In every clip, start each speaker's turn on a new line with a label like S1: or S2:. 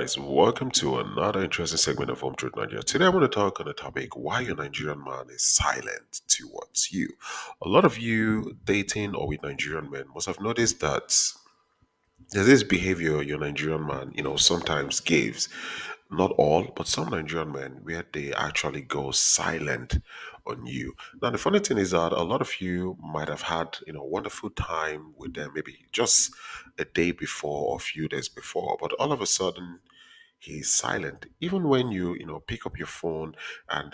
S1: guys, welcome to another interesting segment of Home Truth Nigeria. Today I want to talk on the topic why your Nigerian man is silent towards you. A lot of you dating or with Nigerian men must have noticed that there's this behavior your Nigerian man, sometimes gives. Not all, but some Nigerian men where they actually go silent on you. Now the funny thing is that a lot of you might have had, wonderful time with them, maybe just a day before or a few days before, but all of a sudden he's silent even when you pick up your phone and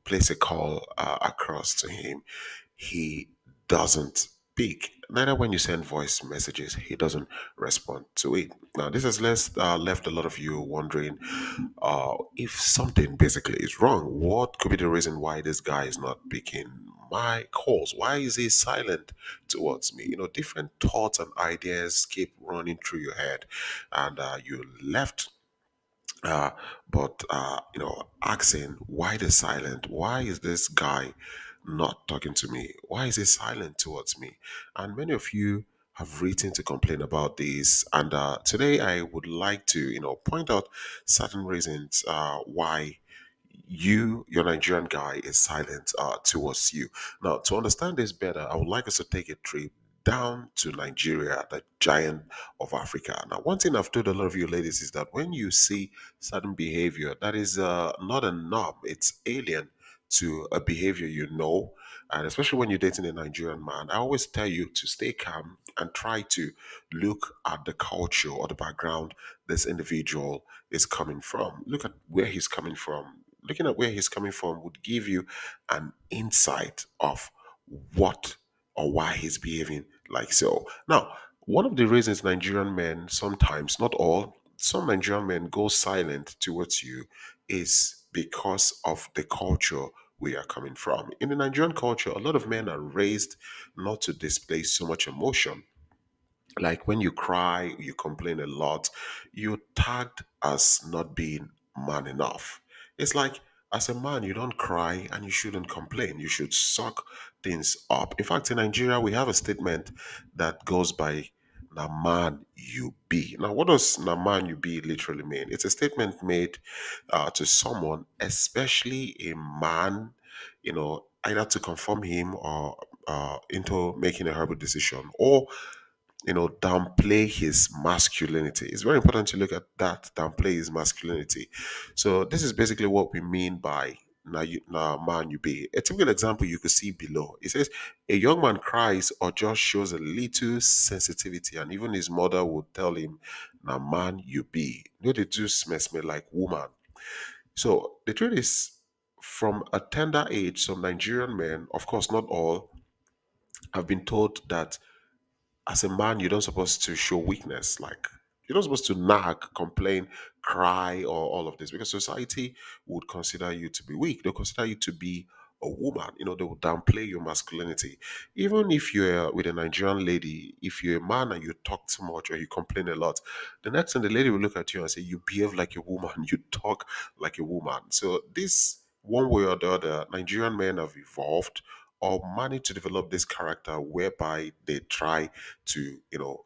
S1: place a call across to him. He doesn't speak. Neither when you send voice messages, he doesn't respond to it. Now this has left a lot of you wondering if something basically is wrong. What could be the reason why this guy is not picking my calls? Why is he silent towards me? Different thoughts and ideas keep running through your head, and you left uh, but asking why the silent? Why is this guy not talking to me? Why is he silent towards me? And many of you have written to complain about this. And today I would like to point out certain reasons why your Nigerian guy is silent towards you. Now, to understand this better, I would like us to take a trip down to Nigeria, the giant of Africa. Now, one thing I've told a lot of you ladies is that when you see certain behavior that is not a norm, it's alien to a behavior and especially when you're dating a Nigerian man, I always tell you to stay calm and try to look at the culture or the background this individual is coming from. Look at where he's coming from. Looking at where he's coming from would give you an insight of what or why he's behaving like so. Now, one of the reasons Nigerian men sometimes, not all, some Nigerian men go silent towards you is because of the culture we are coming from. In the Nigerian culture, a lot of men are raised not to display so much emotion. Like when you cry, you complain a lot, you're tagged as not being man enough. It's like, as a man, you don't cry and you shouldn't complain. You should suck things up. In fact, in Nigeria, we have a statement that goes by Naman you be. Now, what does Naman you be literally mean? It's a statement made to someone, especially a man, either to conform him or into making a horrible decision, or downplay his masculinity. It's very important to look at that, downplay his masculinity. So this is basically what we mean by now man you be. A typical example you could see below. It says a young man cries or just shows a little sensitivity, and even his mother would tell him, now man you be. They do smell like woman. So the truth is, from a tender age, some Nigerian men, of course not all, have been told that as a man, you're not supposed to show weakness. Like, you're not supposed to nag, complain, cry, or all of this, because society would consider you to be weak. They'll consider you to be a woman. They will downplay your masculinity. Even if you're with a Nigerian lady, if you're a man and you talk too much or you complain a lot, the next thing the lady will look at you and say, you behave like a woman, you talk like a woman. So this, one way or the other, Nigerian men have evolved or managed to develop this character whereby they try to,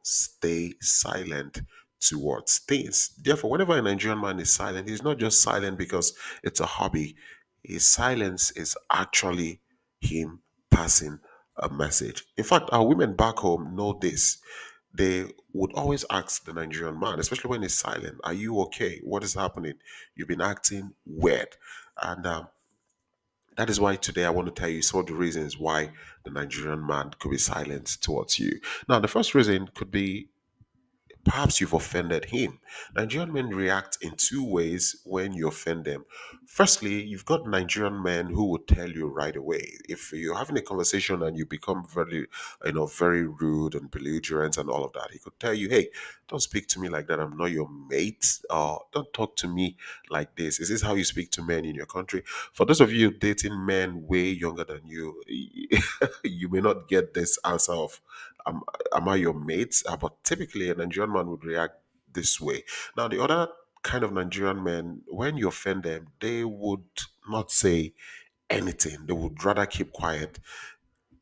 S1: stay silent towards things. Therefore, whenever a Nigerian man is silent, he's not just silent because it's a hobby. His silence is actually him passing a message. In fact, our women back home know this. They would always ask the Nigerian man, especially when he's silent, are you okay? What is happening? You've been acting weird. And that is why today I want to tell you some of the reasons why the Nigerian man could be silent towards you. Now, the first reason could be perhaps you've offended him. Nigerian men react in two ways when you offend them. Firstly, you've got Nigerian men who will tell you right away. If you're having a conversation and you become very rude and belligerent and all of that, he could tell you, hey, don't speak to me like that. I'm not your mate. Don't talk to me like this. Is this how you speak to men in your country? For those of you dating men way younger than you, you may not get this answer of am, am I your mate? But typically, a Nigerian man would react this way. Now, the other kind of Nigerian men, when you offend them, they would not say anything. They would rather keep quiet.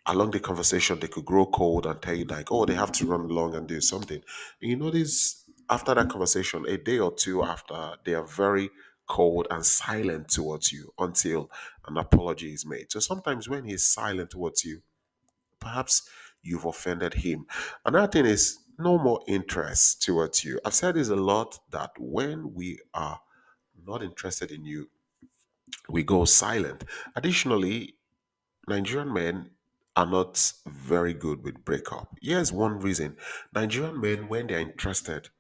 S1: Along the conversation, they could grow cold and tell you, like, oh, they have to run along and do something. You notice after that conversation, a day or two after, they are very cold and silent towards you until an apology is made. So sometimes when he's silent towards you, perhaps you've offended him. Another thing is no more interest towards you. I've said this a lot, that when we are not interested in you, we go silent. Additionally, Nigerian men are not very good with breakup. Here's one reason: Nigerian men, when they're interested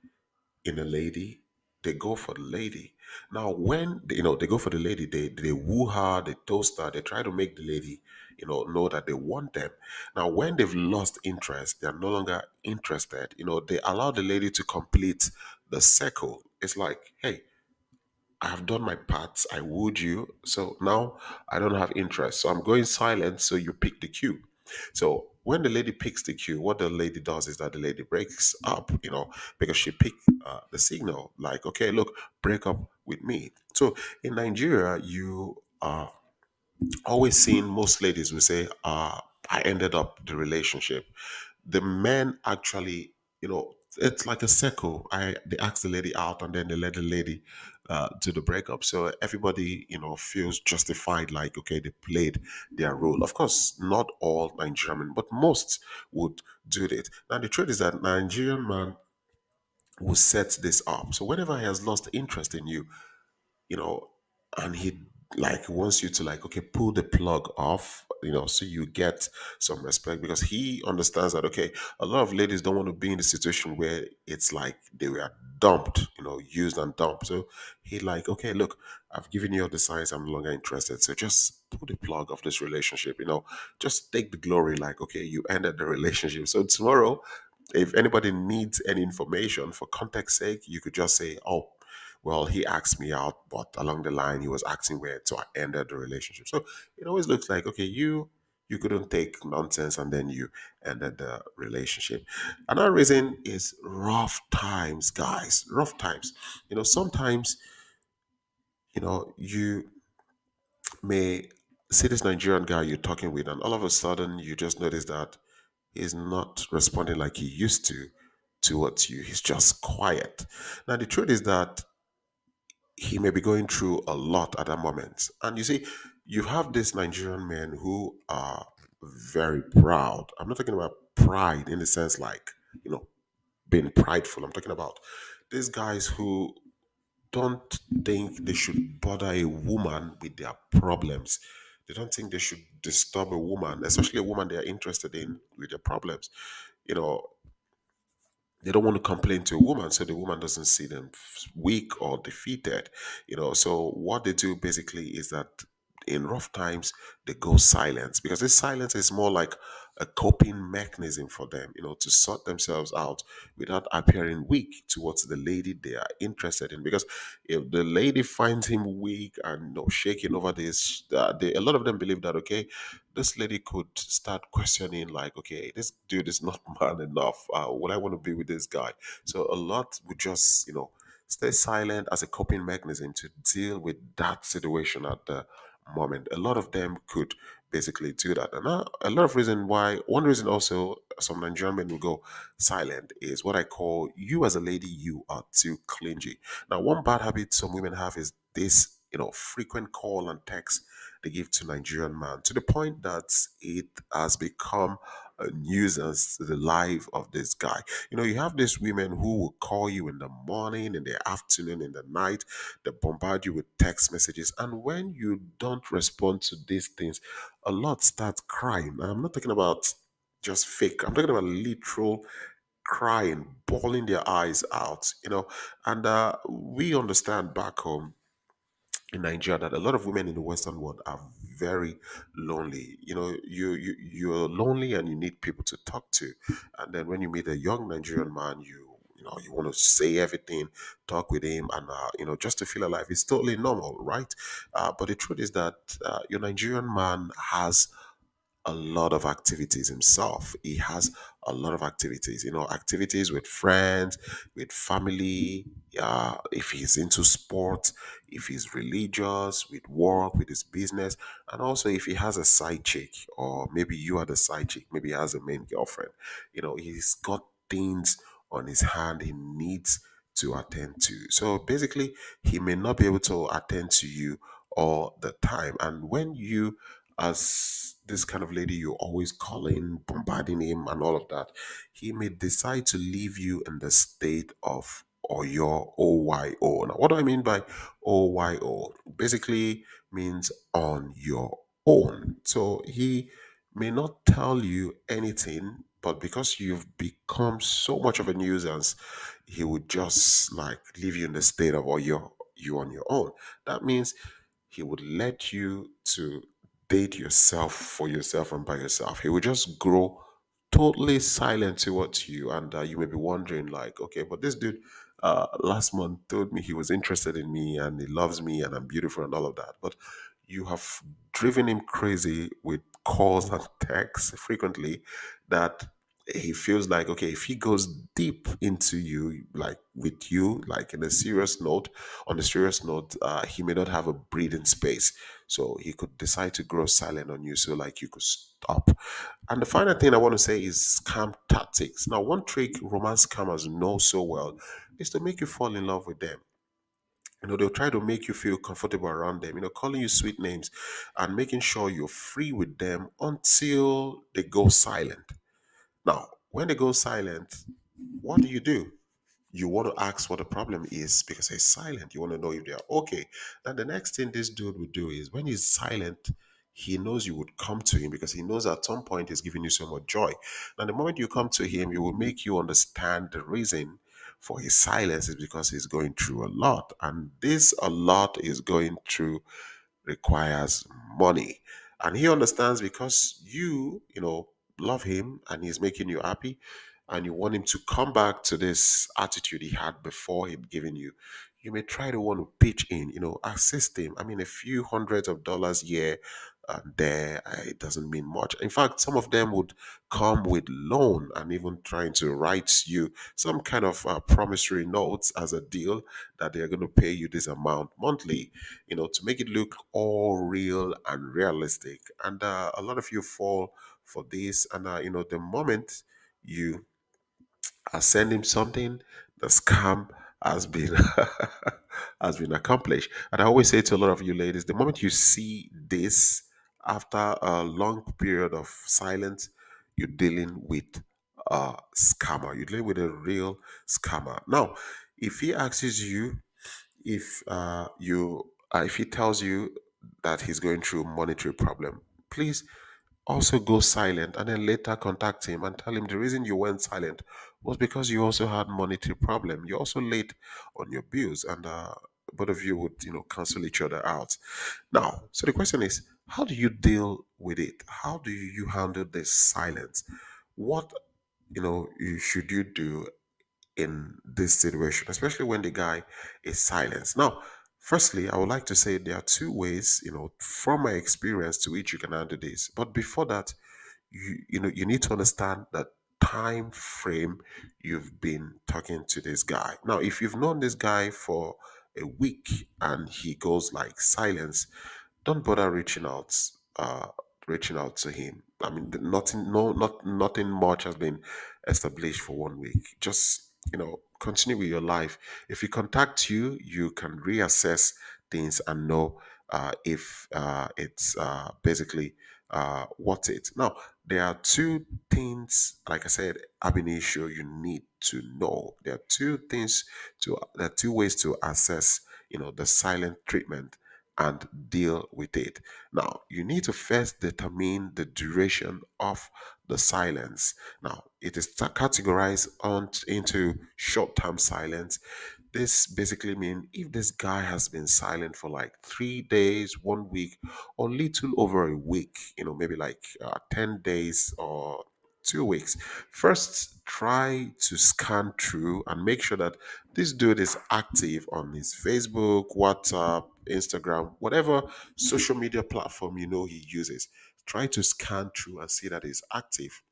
S1: in a lady, they go for the lady. Now, when they go for the lady, they woo her, they toast her, they try to make the lady, know that they want them. Now, when they've lost interest, they're no longer interested. They allow the lady to complete the circle. It's like, hey, I have done my part. I wooed you. So now I don't have interest. So I'm going silent. So you pick the cue. So when the lady picks the cue, what the lady does is that the lady breaks up, because she picked the signal like, okay, look, break up with me. So in Nigeria, you always seen most ladies will say, I ended up the relationship. The men actually, it's like a circle. They ask the lady out and then they let the lady do the breakup. So everybody, feels justified, like, okay, they played their role. Of course, not all Nigerian men, but most would do it. Now the truth is that Nigerian man will set this up. So whenever he has lost interest in you, you know, and he like wants you to like, okay, pull the plug off, so you get some respect, because he understands that, okay, a lot of ladies don't want to be in the situation where it's like they were dumped, used and dumped. So he like, okay, look, I've given you all the signs, I'm no longer interested. So just pull the plug of this relationship, just take the glory, like, okay, you ended the relationship. So tomorrow, if anybody needs any information for context sake, you could just say, oh, well, he asked me out, but along the line he was asking where, so I ended the relationship. So it always looks like, okay, you couldn't take nonsense and then you ended the relationship. Another reason is rough times, guys. Rough times. Sometimes, you may see this Nigerian guy you're talking with, and all of a sudden you just notice that he's not responding like he used to towards you. He's just quiet. Now the truth is that he may be going through a lot at that moment. And you see, you have these Nigerian men who are very proud. I'm not talking about pride in the sense like, being prideful. I'm talking about these guys who don't think they should bother a woman with their problems. They don't think they should disturb a woman, especially a woman they are interested in, with their problems. You know, they don't want to complain to a woman so the woman doesn't see them weak or defeated. So what they do basically is that in rough times they go silent, because this silence is more like a coping mechanism for them, to sort themselves out without appearing weak towards the lady they are interested in. Because if the lady finds him weak and shaking over this, a lot of them believe that, okay, this lady could start questioning, like, okay, this dude is not man enough. Would I want to be with this guy? So a lot would just, stay silent as a coping mechanism to deal with that situation at the moment. A lot of them could basically do that. And a lot of reason why, one reason also some Nigerian men will go silent is what I call, you as a lady, you are too clingy. Now, one bad habit some women have is this, frequent call and text they give to Nigerian man, to the point that it has become a nuisance to the life of this guy. You have these women who will call you in the morning, in the afternoon, in the night. They bombard you with text messages. And when you don't respond to these things, a lot starts crying. And I'm not talking about just fake, I'm talking about literal crying, bawling their eyes out, And we understand back home in Nigeria that a lot of women in the Western world are very lonely. You're lonely and you need people to talk to. And then when you meet a young Nigerian man, you want to say everything, talk with him, and just to feel alive. It's totally normal, right? But the truth is that your Nigerian man has a lot of activities himself. He has a lot of activities, activities with friends, with family. If he's into sport, if he's religious, with work, with his business, and also if he has a side chick, or maybe you are the side chick, maybe he has a main girlfriend. He's got things on his hand he needs to attend to. So basically, he may not be able to attend to you all the time. And when you, as this kind of lady, you're always calling, bombarding him, and all of that, he may decide to leave you in the state of or your OYO. Now, what do I mean by OYO? Basically means on your own. So he may not tell you anything, but because you've become so much of a nuisance, he would just like leave you in the state of or you on your own. That means he would let you to date yourself for yourself and by yourself. He would just grow totally silent towards you, and you may be wondering, like, okay, but this dude last month told me he was interested in me and he loves me and I'm beautiful and all of that, but you have driven him crazy with calls and texts frequently that he feels like, okay, if he goes deep into you, like with you, like in a serious note, on a serious note, he may not have a breathing space. So he could decide to grow silent on you so like you could stop. And the final thing I want to say is scam tactics. Now, one trick romance scammers know so well is to make you fall in love with them. They'll try to make you feel comfortable around them, calling you sweet names and making sure you're free with them until they go silent. Now, when they go silent, what do? You want to ask what the problem is because he's silent. You want to know if they are okay. Now, the next thing this dude would do is when he's silent, he knows you would come to him because he knows at some point he's giving you so much joy. Now, the moment you come to him, he will make you understand the reason for his silence is because he's going through a lot. And this a lot is going through requires money. And he understands because you love him and he's making you happy and you want him to come back to this attitude he had before him giving you. You may try to want to pitch in, assist him. I mean, a few hundreds of dollars here and there, it doesn't mean much. In fact, some of them would come with loan and even trying to write you some kind of promissory notes as a deal that they're going to pay you this amount monthly, to make it look all real and realistic. And a lot of you fall for this. And, the moment you send him something, the scam has been has been accomplished. And I always say to a lot of you ladies, the moment you see this after a long period of silence, you're dealing with a scammer. You're dealing with a real scammer. Now, if he asks you if he tells you that he's going through monetary problem, please also go silent and then later contact him and tell him the reason you went silent was because you also had monetary problem. You're also late on your bills, and both of you would cancel each other out. Now, so the question is, how do you deal with it? How do you handle this silence? What should you do in this situation, especially when the guy is silenced? Now, firstly, I would like to say there are two ways, from my experience to which you can handle this. But before that, you need to understand that time frame you've been talking to this guy. Now, if you've known this guy for a week and he goes like silence, don't bother reaching out to him. I mean, nothing, no, not nothing much has been established for 1 week. Just continue with your life. If he contacts you, you can reassess things and know if it's basically worth it. Now, there are two things, like I said, ab initio, you need to know. There are two ways to assess, the silent treatment and deal with it. Now, you need to first determine the duration of the silence. Now, it is categorized into short term silence. This basically means if this guy has been silent for like 3 days, 1 week, or little over a week, maybe like 10 days or 2 weeks. First, try to scan through and make sure that this dude is active on his Facebook, WhatsApp, Instagram, whatever social media platform he uses. Try to scan through and see that he's active.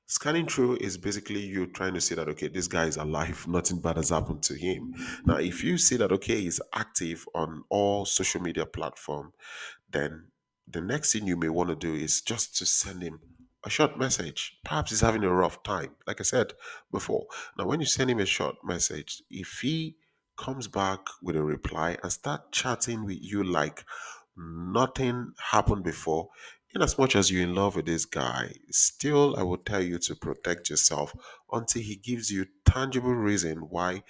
S1: Scanning through is basically you trying to see that, okay, this guy is alive, nothing bad has happened to him. Now, if you see that, okay, he's active on all social media platform, then the next thing you may want to do is just to send him a short message. Perhaps he's having a rough time, like I said before. Now, when you send him a short message, if he comes back with a reply and start chatting with you like nothing happened before, in as much as you're in love with this guy, still I would tell you to protect yourself until he gives you tangible reason why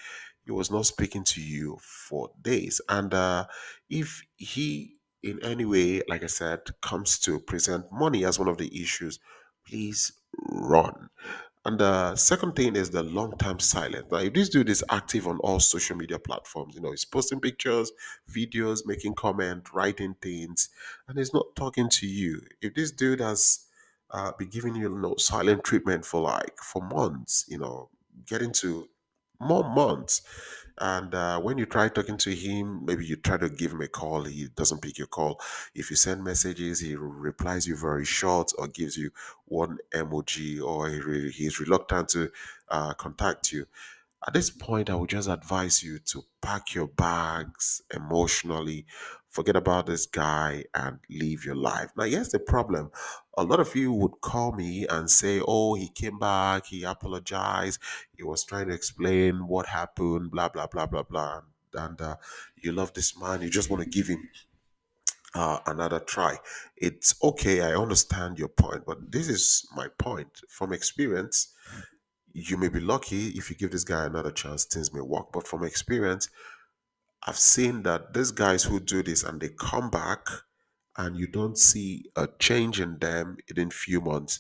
S1: he was not speaking to you for days. And if he in any way, like I said, comes to present money as one of the issues, please run. And the second thing is the long term silence. Now, if this dude is active on all social media platforms, he's posting pictures, videos, making comments, writing things, and he's not talking to you. If this dude has been giving you, silent treatment for for months, getting to more months, and when you try talking to him, maybe you try to give him a call, he doesn't pick your call. If you send messages, he replies you very short or gives you one emoji, or he's reluctant to contact you. At this point, I would just advise you to pack your bags emotionally, forget about this guy, and live your life. Now, here's the problem. A lot of you would call me and say, oh, he came back, he apologized, he was trying to explain what happened, blah, blah, blah, blah, blah. And you love this man, you just want to give him another try. It's okay, I understand your point, but this is my point. From experience, you may be lucky if you give this guy another chance, things may work. But from experience, I've seen that these guys who do this and they come back and you don't see a change in them in few months,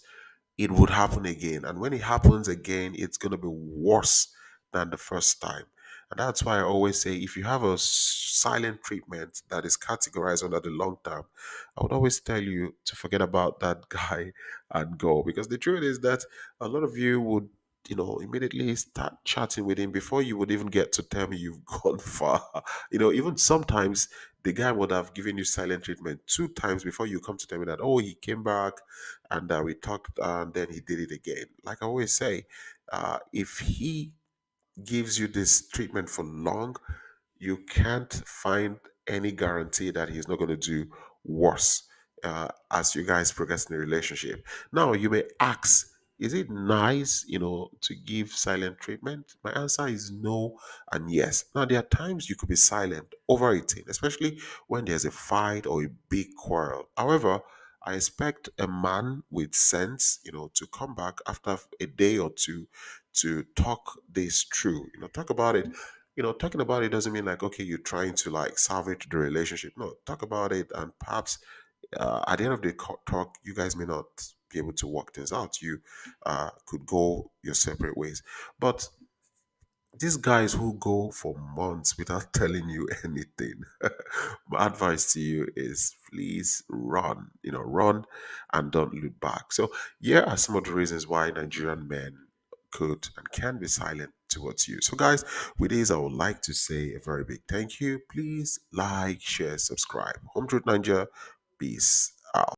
S1: it would happen again. And when it happens again, it's going to be worse than the first time. And that's why I always say if you have a silent treatment that is categorized under the long term, I would always tell you to forget about that guy and go. Because the truth is that a lot of you would, immediately start chatting with him before you would even get to tell me you've gone far. Even sometimes the guy would have given you silent treatment two times before you come to tell me that, oh, he came back and we talked and then he did it again. Like I always say, if he gives you this treatment for long, you can't find any guarantee that he's not going to do worse as you guys progress in the relationship. Now, you may ask, is it nice, to give silent treatment? My answer is no and yes. Now, there are times you could be silent over a thing, especially when there's a fight or a big quarrel. However, I expect a man with sense, to come back after a day or two to talk this through. Talk about it. Talking about it doesn't mean like, okay, you're trying to like salvage the relationship. No, talk about it, and perhaps at the end of the talk, you guys may not be able to work things out. You could go your separate ways. But these guys who go for months without telling you anything, my advice to you is please run, run and don't look back. So, here are some of the reasons why Nigerian men could and can be silent towards you. So, guys, with this, I would like to say a very big thank you. Please like, share, subscribe. Home Truth Nigeria, peace.